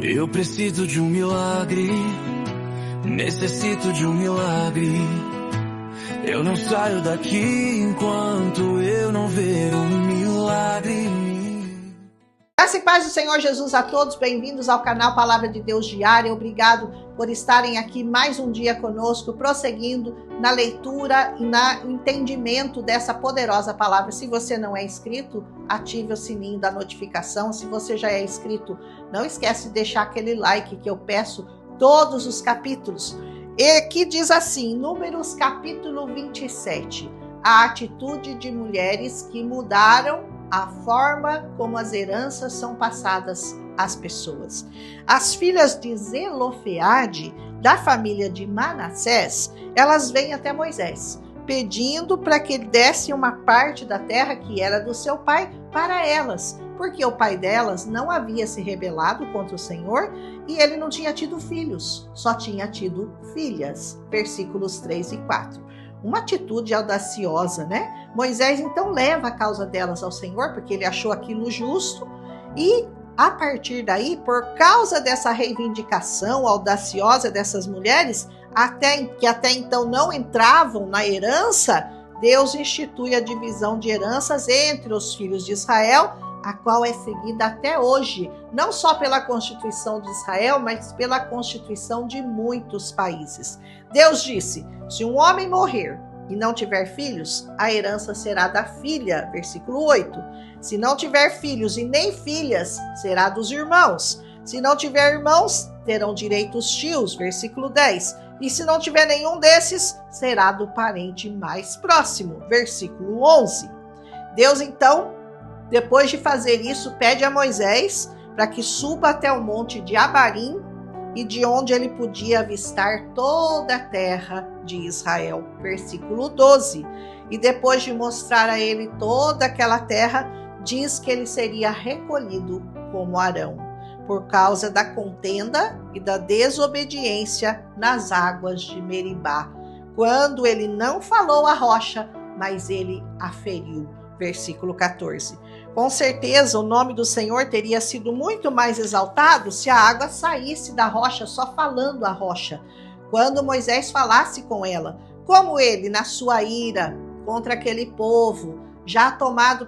Eu preciso de um milagre, necessito de um milagre. Eu não saio daqui enquanto eu não ver um milagre. Graça e paz do Senhor Jesus a todos, bem-vindos ao canal Palavra de Deus Diária. Obrigado por estarem aqui mais um dia conosco, prosseguindo na leitura e no entendimento dessa poderosa palavra. Se você não é inscrito, ative o sininho da notificação. Se você já é inscrito, não esquece de deixar aquele like que eu peço todos os capítulos. E aqui diz assim, Números capítulo 27, a atitude de mulheres que mudaram a forma como as heranças são passadas às pessoas. As filhas de Zelofeade, da família de Manassés, elas vêm até Moisés, pedindo para que ele desse uma parte da terra que era do seu pai para elas, porque o pai delas não havia se rebelado contra o Senhor e ele não tinha tido filhos, só tinha tido filhas. Versículos 3 e 4. Uma atitude audaciosa, né? Moisés então leva a causa delas ao Senhor, porque ele achou aquilo justo, e a partir daí, por causa dessa reivindicação audaciosa dessas mulheres, que até então não entravam na herança, Deus institui a divisão de heranças entre os filhos de Israel, a qual é seguida até hoje, não só pela Constituição de Israel, mas pela Constituição de muitos países. Deus disse, se um homem morrer e não tiver filhos, a herança será da filha, versículo 8. Se não tiver filhos e nem filhas, será dos irmãos. Se não tiver irmãos, terão direito os tios, versículo 10. E se não tiver nenhum desses, será do parente mais próximo, versículo 11. Deus então, depois de fazer isso, pede a Moisés para que suba até o monte de Abarim, e de onde ele podia avistar toda a terra de Israel. Versículo 12. E depois de mostrar a ele toda aquela terra, diz que ele seria recolhido como Arão, por causa da contenda e da desobediência nas águas de Meribá, quando ele não falou à rocha, mas ele a feriu. Versículo 14. Com certeza o nome do Senhor teria sido muito mais exaltado se a água saísse da rocha só falando a rocha, quando Moisés falasse com ela, como ele, na sua ira contra aquele povo, já tomado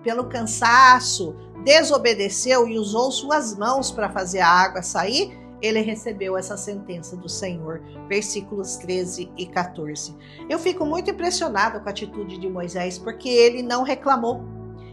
pelo cansaço, desobedeceu e usou suas mãos para fazer a água sair, ele recebeu essa sentença do Senhor. Versículos 13 e 14. Eu fico muito impressionada com a atitude de Moisés, porque ele não reclamou.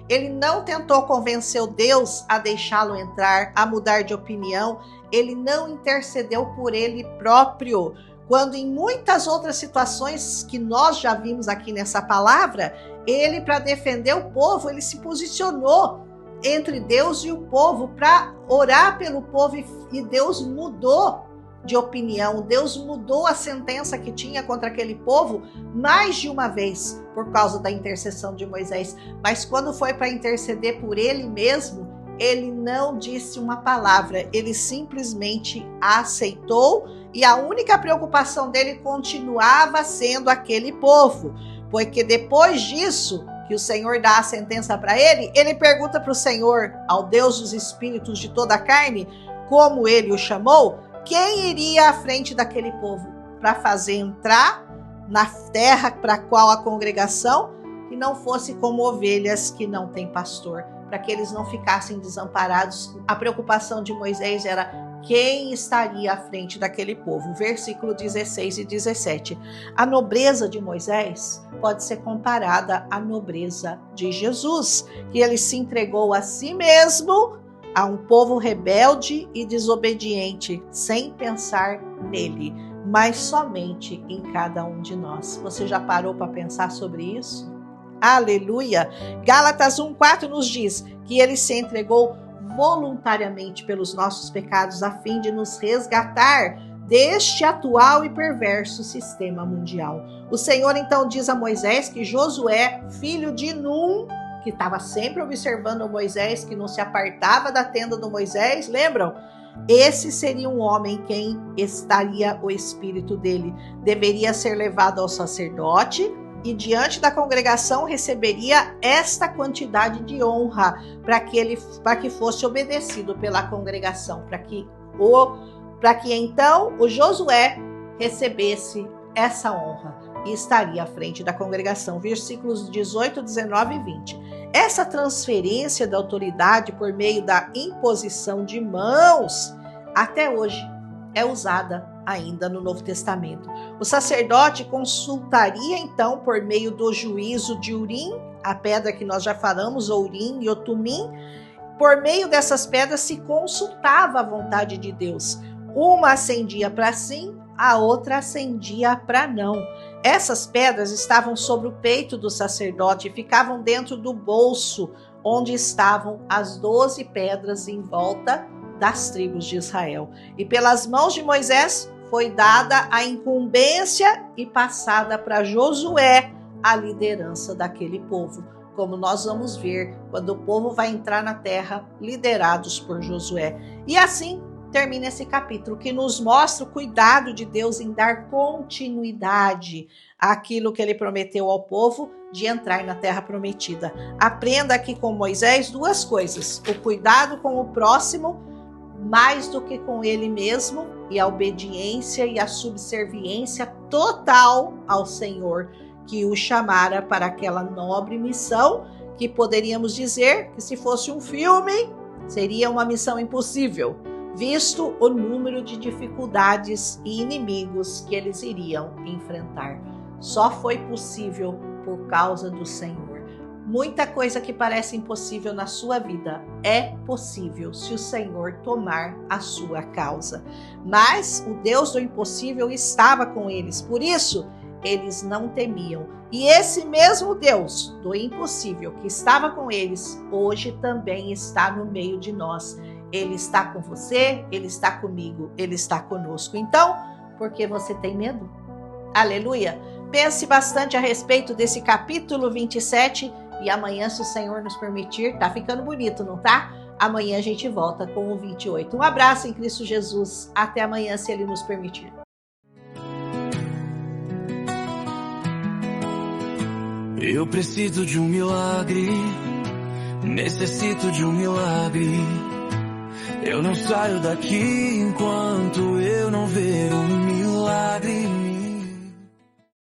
Ele não tentou convencer o Deus a deixá-lo entrar, a mudar de opinião. Ele não intercedeu por ele próprio. Quando em muitas outras situações que nós já vimos aqui nessa palavra, ele, para defender o povo, ele se posicionou entre Deus e o povo para orar pelo povo, e Deus mudou de opinião. Deus mudou a sentença que tinha contra aquele povo mais de uma vez por causa da intercessão de Moisés. Mas quando foi para interceder por ele mesmo, ele não disse uma palavra, ele simplesmente aceitou, e a única preocupação dele continuava sendo aquele povo, porque depois disso, que o Senhor dá a sentença para ele, ele pergunta para o Senhor, ao Deus dos espíritos de toda a carne, como ele o chamou, quem iria à frente daquele povo para fazer entrar na terra para a qual a congregação, que não fosse como ovelhas que não têm pastor, para que eles não ficassem desamparados. A preocupação de Moisés era quem estaria à frente daquele povo. Versículo 16 e 17. A nobreza de Moisés pode ser comparada à nobreza de Jesus, que ele se entregou a si mesmo a um povo rebelde e desobediente, sem pensar nele, mas somente em cada um de nós. Você já parou para pensar sobre isso? Aleluia! Gálatas 1:4 nos diz que ele se entregou voluntariamente pelos nossos pecados, a fim de nos resgatar deste atual e perverso sistema mundial. O Senhor então diz a Moisés que Josué, filho de Num, que estava sempre observando Moisés, que não se apartava da tenda do Moisés, lembram? Esse seria um homem quem estaria o espírito dele. Deveria ser levado ao sacerdote e diante da congregação receberia esta quantidade de honra para que fosse obedecido pela congregação, para que então o Josué recebesse essa honra e estaria à frente da congregação. Versículos 18, 19 e 20. Essa transferência da autoridade por meio da imposição de mãos até hoje é usada ainda no Novo Testamento. O sacerdote consultaria então por meio do juízo de Urim, a pedra que nós já falamos, Urim e o Tumim. Por meio dessas pedras se consultava a vontade de Deus. Uma acendia para sim, a outra acendia para não. Essas pedras estavam sobre o peito do sacerdote e ficavam dentro do bolso, onde estavam as 12 pedras em volta das tribos de Israel. E pelas mãos de Moisés foi dada a incumbência e passada para Josué a liderança daquele povo, como nós vamos ver quando o povo vai entrar na terra liderados por Josué. E assim termina esse capítulo, que nos mostra o cuidado de Deus em dar continuidade àquilo que ele prometeu ao povo de entrar na terra prometida. Aprenda aqui com Moisés duas coisas: o cuidado com o próximo mais do que com ele mesmo, e a obediência e a subserviência total ao Senhor, que o chamara para aquela nobre missão, que poderíamos dizer que, se fosse um filme, seria uma missão impossível, visto o número de dificuldades e inimigos que eles iriam enfrentar. Só foi possível por causa do Senhor. Muita coisa que parece impossível na sua vida é possível se o Senhor tomar a sua causa. Mas o Deus do impossível estava com eles, por isso eles não temiam. E esse mesmo Deus do impossível que estava com eles, hoje também está no meio de nós. Ele está com você, ele está comigo, ele está conosco. Então, por que você tem medo? Aleluia! Pense bastante a respeito desse capítulo 27 e amanhã, se o Senhor nos permitir, tá ficando bonito, não tá? Amanhã a gente volta com o 28. Um abraço em Cristo Jesus. Até amanhã, se Ele nos permitir. Eu preciso de um milagre, necessito de um milagre. Eu não saio daqui enquanto eu não ver um milagre.